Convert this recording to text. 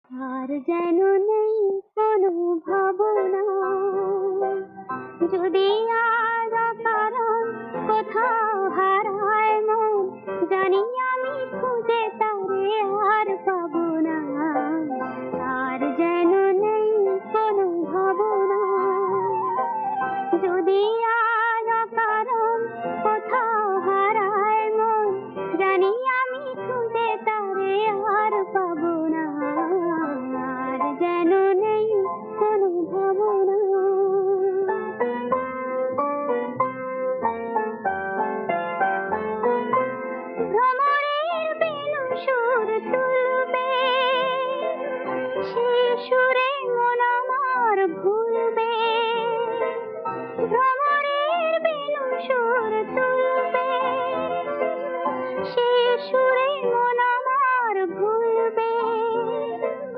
আর যেন নেই কোনো ভাবনা, যদি আর কারণ কোথাও হারায় মন, জানি আমি খুঁজে তারে আর পাবো না। আর যেন নেই কোনো ভাবনা, যদি আর কারণ কোথাও হারায় মন, জানি আমি খুঁজে তারে আর পাবো না। আর যেন নেই কোনো ভাবনা। ভ্রমরের বেনু সুর তুলবে, সেই সুরে